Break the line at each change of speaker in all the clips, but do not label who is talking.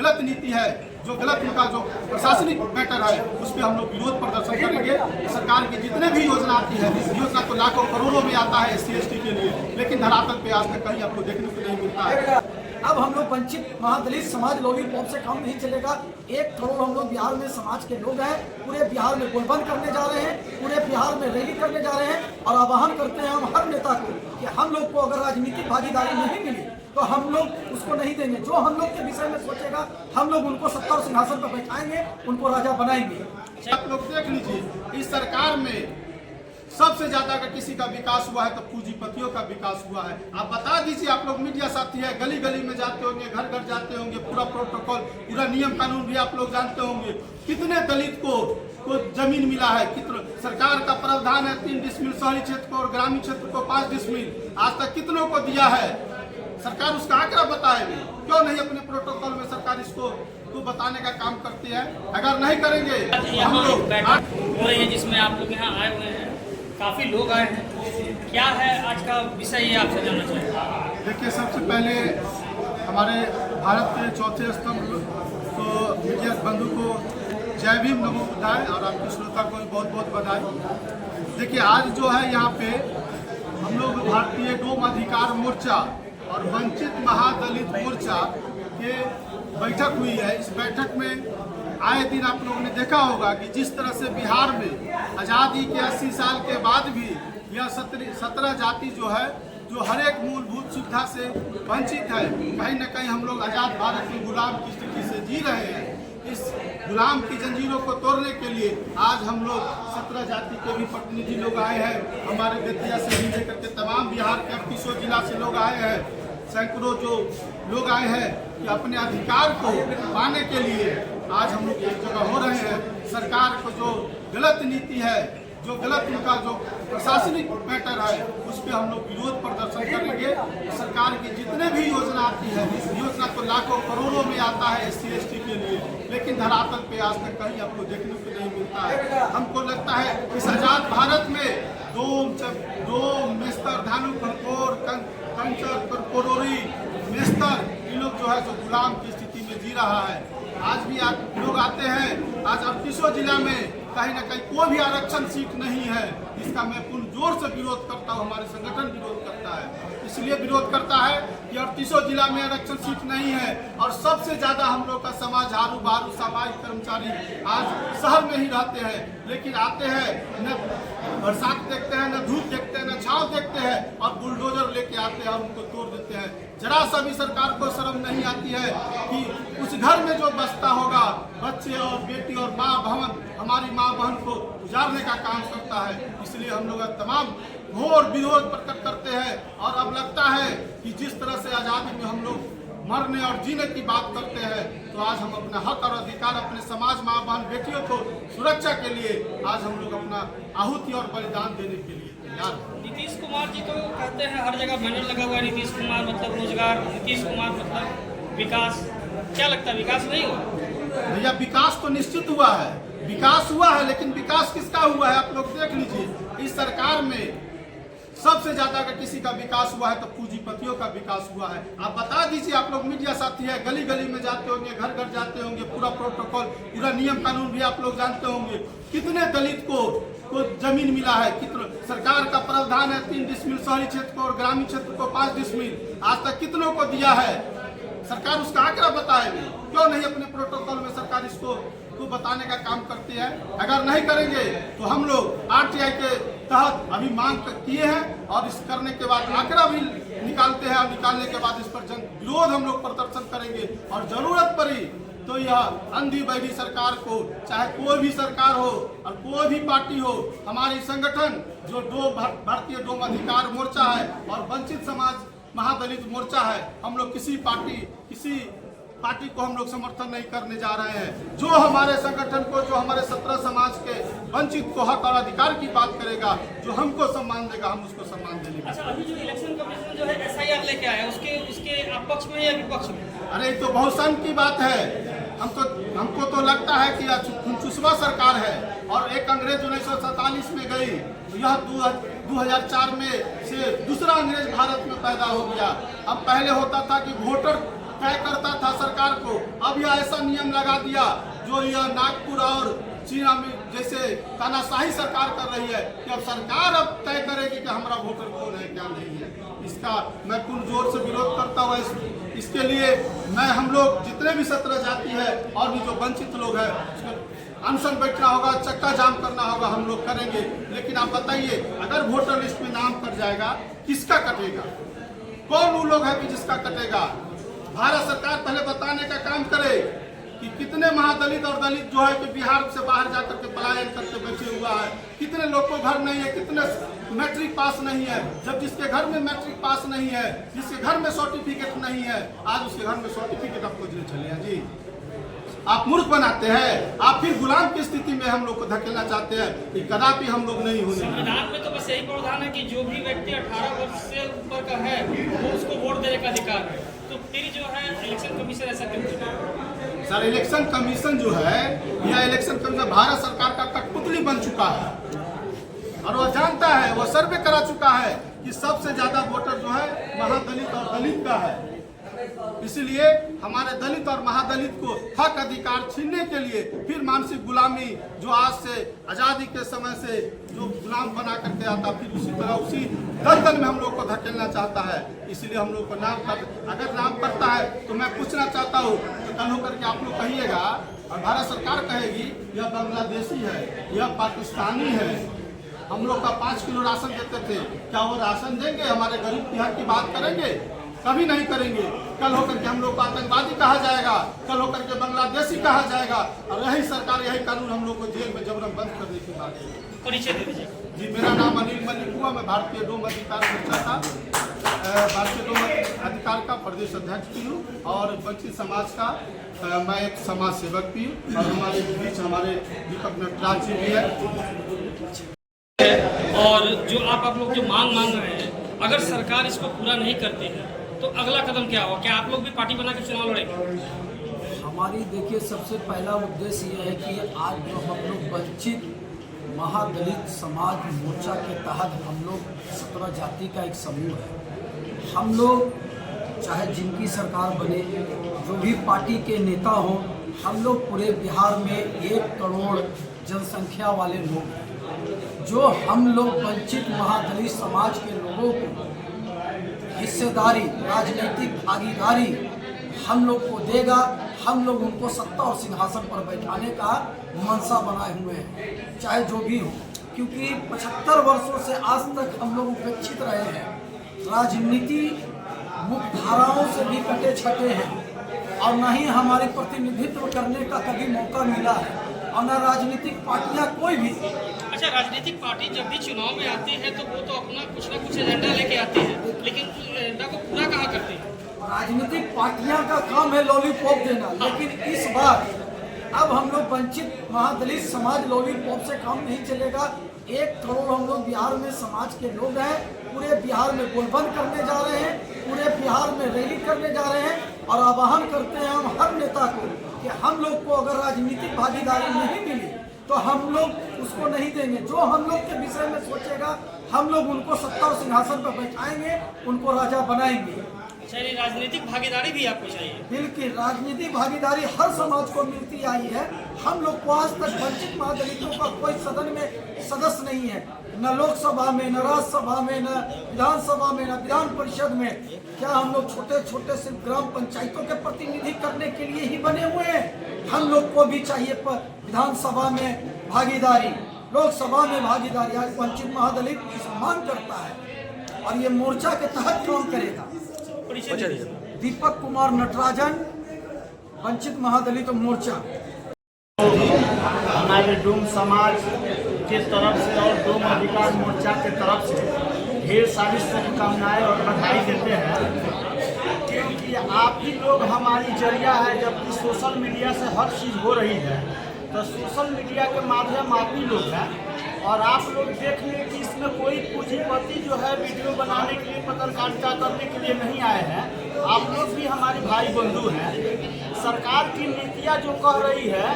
गलत नीति है, जो गलत उनका जो प्रशासनिक मैटर है, उस पर हम लोग विरोध प्रदर्शन करेंगे। सरकार की जितने भी योजना आती है, योजना तो लाखों करोड़ों में आता है SC ST के लिए, लेकिन धरातल पे आज तक कहीं आपको देखने को नहीं मिलता है।
अब हम लोग वंचित महादलित समाज लॉलीपॉप से काम नहीं चलेगा। 1 करोड़ हम लोग बिहार में समाज के लोग हैं, पूरे बिहार में गोलबंद करने जा रहे हैं, पूरे बिहार में रैली करने जा रहे हैं और आह्वान करते हैं हम हर नेता को कि हम लोग को अगर राजनीतिक भागीदारी नहीं मिली तो हम लोग उसको नहीं देंगे। जो हम लोग के विषय में सोचेगा हम लोग उनको सत्ता और सिंहासन पर बैठाएंगे, उनको राजा बनाएंगे।
आप लोग देख लीजिए, इस सरकार में सबसे ज्यादा अगर किसी का विकास हुआ है तो पूंजीपतियों का विकास हुआ है। आप बता दीजिए, आप लोग मीडिया साथी है, गली गली में जाते होंगे, घर घर जाते होंगे, पूरा प्रोटोकॉल, पूरा नियम कानून भी आप लोग जानते होंगे। कितने दलित को जमीन मिला है, कितने सरकार का प्रावधान है 3 डिसमिल शहरी क्षेत्र को और ग्रामीण क्षेत्र को 5 डिसमिल, आज तक कितनों को दिया है? सरकार उसका आंकड़ा बताएगी, क्यों नहीं अपने प्रोटोकॉल में सरकार इसको तो बताने का काम करती है? अगर नहीं करेंगे तो हम लोग
हो रही है जिसमें आप लोग यहाँ आए हुए हैं, काफी लोग आए हैं, क्या है आज का विषय ये आपसे जानना चाहिए।
देखिए, सबसे पहले हमारे भारत के चौथे स्तंभ तो मीडिया बंधु को जय भीम नमो बुद्धाय और आपके श्रोता को भी बहुत बहुत बधाई। देखिए, आज जो है यहाँ पे हम लोग भारतीय डोम अधिकार मोर्चा और वंचित महादलित मोर्चा के बैठक हुई है। इस बैठक में आए दिन आप लोगों ने देखा होगा कि जिस तरह से बिहार में आज़ादी के 80 साल के बाद भी यह 17 जाति जो है, जो हर एक मूलभूत सुविधा से वंचित है, कहीं न कहीं हम लोग आज़ाद भारत में गुलाम की स्थिति से जी रहे हैं। इस गुलाम की जंजीरों को तोड़ने के लिए आज हम लोग 17 जाति के भी प्रतिनिधि लोग आए हैं। हमारे बेतिया से भी लेकर के तमाम बिहार के 38 जिला से लोग आए हैं। सैकड़ों जो लोग आए हैं कि अपने अधिकार को पाने के लिए आज हम लोग एक जगह हो रहे हैं। सरकार को जो गलत नीति है, जो गलत उनका जो प्रशासनिक मैटर है, उस पर हम लोग विरोध प्रदर्शन करेंगे। सरकार की जितने भी योजना आती है, योजना तो लाखों करोड़ों में आता है SC ST के लिए, लेकिन धरातल पे आज तक कहीं आपको देखने को नहीं मिलता है। हमको लगता है इस आजाद भारत में डोम मेस्तर धानु कंकोर कंचर करकोरोरी मेस्तर, इन लोग जो है जो गुलाम की स्थिति में जी रहा है। आज भी लोग आते हैं, आज 38 जिला में कहीं ना कहीं कोई भी आरक्षण सीट नहीं है, जिसका मैं पूर्ण जोर से विरोध करता हूँ। हमारे संगठन विरोध करता है, इसलिए विरोध करता है कि 38 जिला में आरक्षण सीट नहीं है और सबसे ज्यादा हम लोग का समाज हारू बारू सामाजिक कर्मचारी आज शहर में ही रहते हैं, लेकिन आते हैं न बरसात देखते हैं, न धूप देखते हैं, न छाँव देखते हैं और बुलडोजर लेके आते हैं और उनको तोड़ देते हैं। जरा सा भी सरकार को शर्म नहीं आती है कि उस घर में जो बसता होगा, बच्चे और बेटी और माँ भवन, हमारी माँ बहन को उजाड़ने का काम करता है। इसलिए हम लोग तमाम घोर विरोध प्रकट करते हैं और अब लगता है कि जिस तरह से आज़ादी में हम लोग मरने और जीने की बात करते हैं, तो आज हम अपना हक और अधिकार अपने समाज माँ बहन बेटियों को सुरक्षा के लिए आज हम लोग अपना आहुति और बलिदान देने के लिए तैयार हैं।
नीतीश कुमार जी तो कहते हैं हर जगह बैनर लगा हुआ है, नीतीश कुमार मतलब रोजगार, नीतीश कुमार मतलब विकास। क्या लगता है विकास नहीं हुआ?
भैया, विकास तो निश्चित हुआ है, विकास हुआ है, लेकिन विकास किसका हुआ है आप लोग देख लीजिए। इस सरकार में सबसे ज्यादा अगर किसी का विकास हुआ है तो पूंजीपतियों का विकास हुआ है। आप बता दीजिए, आप लोग मीडिया साथी है, गली गली में जाते होंगे, घर घर जाते होंगे, पूरा प्रोटोकॉल, पूरा नियम कानून भी आप लोग जानते होंगे। कितने दलित को जमीन मिला है, कितने सरकार का प्रावधान है 3 डिसमिल शहरी क्षेत्र को और ग्रामीण क्षेत्र को 5 डिसमिल, आज तक कितनों को दिया है? सरकार उसका आंकड़ा बताएगी, क्यों नहीं अपने प्रोटोकॉल में सरकार इसको तो बताने का काम करती है? अगर नहीं करेंगे तो हम लोग RTI के तहत अभी मांग किए हैं और इस करने के बाद आंकड़ा भी निकालते हैं और निकालने के बाद इस पर जन विरोध हम लोग प्रदर्शन करेंगे और जरूरत पड़ी तो यह अंधी बहरी सरकार को, चाहे कोई भी सरकार हो और कोई भी पार्टी हो, हमारी संगठन जो भारतीय डोम अधिकार मोर्चा है और वंचित समाज महादलित मोर्चा है, हम लोग किसी पार्टी को हम लोग समर्थन नहीं करने जा रहे हैं। जो हमारे संगठन को, जो हमारे 17 समाज के वंचित को हक और अधिकार की बात करेगा, जो हमको सम्मान देगा, हम उसको सम्मान देंगे।
अच्छा, अभी जो इलेक्शन कमीशन जो है SIR लेके आया, उसके आप पक्ष में या विपक्ष में?
अरे तो बहुत सन की बात है। हमको तो लगता है कि चुसवा सरकार है और एक अंग्रेज 1947 में गई, यह 2004 में से दूसरा अंग्रेज भारत में पैदा हो गया। अब पहले होता था कि वोटर तय करता था सरकार को, अब यह ऐसा नियम लगा दिया जो यह नागपुर और चीना में जैसे तानाशाही सरकार कर रही है कि अब सरकार अब तय करेगी कि हमारा वोटर कौन है क्या नहीं है। इसका मैं पूर्ण जोर से विरोध करता हूँ। इसके लिए मैं हम लोग जितने भी 17 जाति है और भी जो वंचित लोग हैं अनशन बैठना होगा, चक्का जाम करना होगा, हम लोग करेंगे। लेकिन आप बताइए, अगर वोटर लिस्ट में नाम कट जाएगा किसका कटेगा? कौन वो लोग है कि जिसका कटेगा? भारत सरकार पहले बताने का काम करे कि कितने महादलित और दलित जो है कि बिहार से बाहर जाकर के पलायन करके बैठे हुआ है, कितने लोग को घर नहीं है, कितने मैट्रिक पास नहीं है। जब जिसके घर में मैट्रिक पास नहीं है, जिसके घर में सर्टिफिकेट नहीं है, आज उसके घर में सर्टिफिकेट आप खोजने चले हैं जी। आप मूर्ख बनाते हैं, आप फिर गुलाम की स्थिति में हम लोग को धकेलना चाहते हैं कि कदापि हम लोग नहीं होने।
संविधान में तो बस यही प्रावधान है कि जो भी व्यक्ति 18 वर्ष से ऊपर का है वो उसको वोट देने का अधिकार है। तो फिर जो है इलेक्शन कमीशन ऐसा क्यों करता है?
सर, इलेक्शन कमीशन जो है, यह इलेक्शन कमीशन भारत सरकार का कठपुतली बन चुका है और वह जानता है, वह सर्वे करा चुका है कि सबसे ज्यादा वोटर जो है महादलित और दलित का है। इसीलिए हमारे दलित और महादलित को हक अधिकार छीनने के लिए फिर मानसिक गुलामी जो आज से आजादी के समय से जो गुलाम बना करके आता, फिर उसी तरह उसी दलदल में हम लोग को धकेलना चाहता है। इसलिए हम लोग को अगर नाम करता है तो मैं पूछना चाहता हूँ तो कल होकर के आप लोग कहिएगा और भारत सरकार कहेगी यह बांग्लादेशी है, यह पाकिस्तानी है। हम लोग का 5 किलो राशन देते थे, क्या वो राशन देंगे? हमारे गरीब की हक की बात करेंगे? कभी नहीं करेंगे। कल होकर के हम लोग को आतंकवादी कहा जाएगा, कल होकर के बांग्लादेशी कहा जाएगा और यही सरकार, यही कानून हम लोग को जेल में जबरन बंद करने की बात है।
परिचय दे दीजिए
जी। मेरा नाम अनिल मलिक हुआ, मैं भारतीय डोम अधिकार मोर्चा का भारतीय डोम अधिकार का प्रदेश अध्यक्ष भी हूँ और वंचित समाज का मैं एक समाज सेवक भी हूँ और हमारे बीच हमारे दीपक नटराज जी भी है।
और जो आप लोग जो मांग रहे हैं, अगर सरकार इसको पूरा नहीं करती है तो अगला कदम क्या होगा? क्या आप लोग भी पार्टी बना के चुनाव लड़ेंगे?
हमारी देखिए सबसे पहला उद्देश्य ये है कि आज जो हम लोग वंचित महादलित समाज मोर्चा के तहत हम लोग 17 जाति का एक समूह है। हम लोग चाहे जिनकी सरकार बने, जो भी पार्टी के नेता हों, हम लोग पूरे बिहार में 1 करोड़ जनसंख्या वाले लोग हैं। जो हम लोग वंचित महादलित समाज के लोगों को हिस्सेदारी, राजनीतिक भागीदारी हम लोग को देगा, हम लोग उनको सत्ता और सिंहासन पर बैठाने का मनसा बनाए हुए हैं, चाहे जो भी हो। क्योंकि 75 वर्षों से आज तक हम लोग उपेक्षित रहे हैं, राजनीति मुख्यधाराओं से भी कटे छटे हैं और न ही हमारी प्रतिनिधित्व करने का कभी मौका मिला है और न राजनीतिक पार्टियां कोई भी।
अच्छा, राजनीतिक पार्टी जब भी चुनाव में आती है तो वो तो अपना कुछ ना कुछ एजेंडा लेके आती है, लेकिन एजेंडा को पूरा कहाँ करती है?
राजनीतिक पार्टियां का काम है लॉलीपॉप देना, लेकिन इस बार अब हम लोग वंचित महादलित समाज लॉलीपॉप से काम नहीं चलेगा। 1 करोड़ हम लोग बिहार में समाज के लोग हैं, पूरे बिहार में गोलबंद करने जा रहे हैं, पूरे बिहार में रैली करने जा रहे हैं और आह्वान करते हैं हम हर नेता को कि हम लोग को अगर राजनीतिक भागीदारी नहीं मिली तो हम लोग उसको नहीं देंगे। जो हम लोग के विषय में सोचेगा हम लोग उनको सत्ता और सिंहासन पर बैठाएंगे, उनको राजा बनाएंगे।
चलिए, राजनीतिक भागीदारी भी आपको चाहिए? बिल्कुल,
राजनीतिक भागीदारी हर समाज को मिलती आई है। हम लोग को आज तक वंचित महादलितों का कोई सदन में सदस्य नहीं है, न लोकसभा में, न राज्यसभा में, न विधानसभा में, न विधान परिषद में। क्या हम लोग छोटे छोटे सिर्फ ग्राम पंचायतों के प्रतिनिधि करने के लिए ही बने हुए हैं? हम लोग को भी चाहिए विधानसभा में भागीदारी, लोकसभा में भागीदारी। आज वंचित महादलित इस मांग करता है और ये मोर्चा के तहत काम करेगा। दीपक कुमार नटराजन, वंचित महादलित मोर्चा।
हमारे डोम समाज के तरफ से और डोम अधिकार मोर्चा के तरफ से ढेर सारी शुभकामनाएं और बधाई देते हैं, क्योंकि आप ही लोग हमारी जरिया है। जबकि सोशल मीडिया से हर चीज़ हो रही है तो सोशल मीडिया के माध्यम आप ही लोग हैं और आप लोग देख लें कि इसमें कोई पूंजीपति जो है वीडियो बनाने के लिए, पत्रकारिता करने के लिए नहीं आए हैं। आप लोग भी हमारे भाई बंधु हैं। सरकार की नीतियाँ जो कह रही है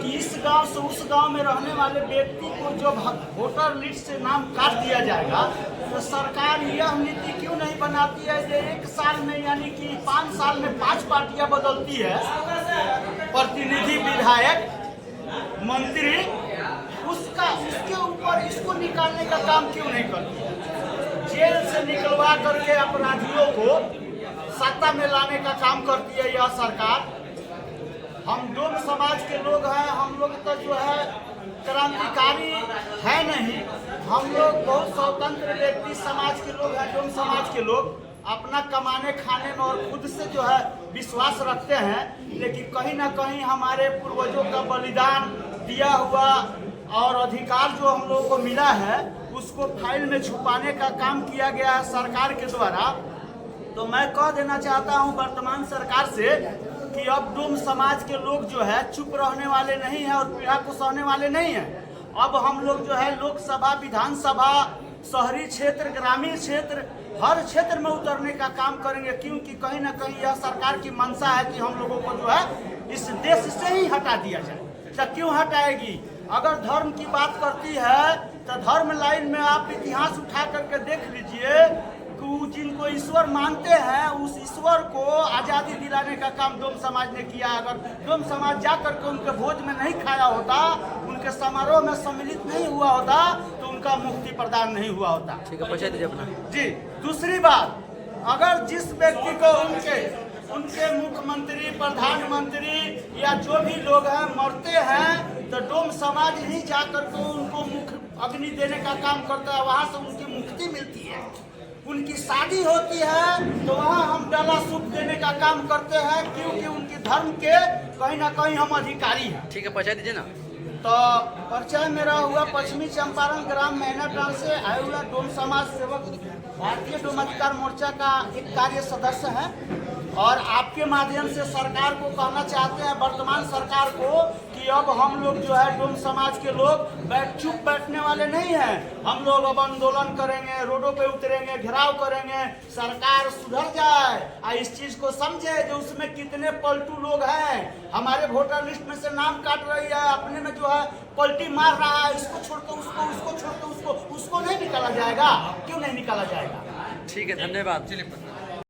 कि इस गांव से उस गांव में रहने वाले व्यक्ति को जब वोटर लिस्ट से नाम काट दिया जाएगा तो सरकार यह नीति क्यों नहीं बनाती है कि 1 साल में यानी कि 5 साल में 5 पार्टियां बदलती है, प्रतिनिधि, विधायक, मंत्री, उसके ऊपर इसको निकालने का काम क्यों नहीं करती है? जेल से निकलवा करके अपराधियों को सत्ता में लाने का काम करती है यह सरकार। हम डोम समाज के लोग हैं, हम लोग तो जो है क्रांतिकारी है नहीं, हम लोग बहुत स्वतंत्र व्यक्ति समाज के लोग हैं। डोम समाज के लोग अपना कमाने खाने में और खुद से जो है विश्वास रखते हैं, लेकिन कहीं ना कहीं हमारे पूर्वजों का बलिदान दिया हुआ और अधिकार जो हम लोगों को मिला है उसको फाइल में छुपाने का काम किया गया है सरकार के द्वारा। तो मैं कह देना चाहता हूं वर्तमान सरकार से कि अब डोम समाज के लोग जो है चुप रहने वाले नहीं हैं और पीड़ा को सहने वाले नहीं हैं। अब हम लोग जो है लोकसभा, विधानसभा, शहरी क्षेत्र, ग्रामीण क्षेत्र, हर क्षेत्र में उतरने का काम करेंगे, क्योंकि कहीं ना कहीं यह सरकार की मंशा है कि हम लोगों को जो है इस देश से ही हटा दिया जाए। तो क्यों हटाएगी? अगर धर्म की बात करती है तो धर्म लाइन में आप इतिहास उठा करके देख लीजिए कि जिनको ईश्वर मानते हैं उस ईश्वर को आज़ादी दिलाने का काम डोम समाज ने किया। अगर डोम समाज जाकर के उनके भोज में नहीं खाया होता, उनके समारोह में सम्मिलित नहीं हुआ होता, तो उनका मुक्ति प्रदान नहीं हुआ होता।
ठीक है, परिचय दीजिए अपना।
जी, दूसरी बात, अगर जिस व्यक्ति को उनके मुख्यमंत्री, प्रधानमंत्री या जो भी लोग हैं मरते हैं तो डोम समाज ही जाकर के उनको मुख्य अग्नि देने का काम करता है, वहाँ से उनकी मुक्ति मिलती है। उनकी शादी होती है तो वहाँ हम डाला सूप देने का काम करते हैं, क्योंकि उनके धर्म के कहीं ना कहीं हम अधिकारी हैं।
ठीक है, परिचय दीजिए ना।
तो परिचय मेरा हुआ पश्चिमी चंपारण ग्राम मैनाटाल से आया हुआ डोम समाज सेवक, भारतीय डोम अधिकार मोर्चा का एक कार्य सदस्य है। और आपके माध्यम से सरकार को कहना चाहते हैं, वर्तमान सरकार को, कि अब हम लोग जो है डोम समाज के लोग चुप बैठने वाले नहीं हैं। हम लोग अब आंदोलन करेंगे, रोडों पे उतरेंगे, घेराव करेंगे, सरकार सुधर जाए और इस चीज को समझे जो उसमें कितने पलटू लोग हैं। हमारे वोटर लिस्ट में से नाम काट रही है, अपने में जो है पलटी मार रहा है, इसको छोड़ दो उसको, उसको छोड़ दो उसको नहीं निकाला जाएगा। क्यों नहीं निकाला जाएगा?
ठीक है, धन्यवाद।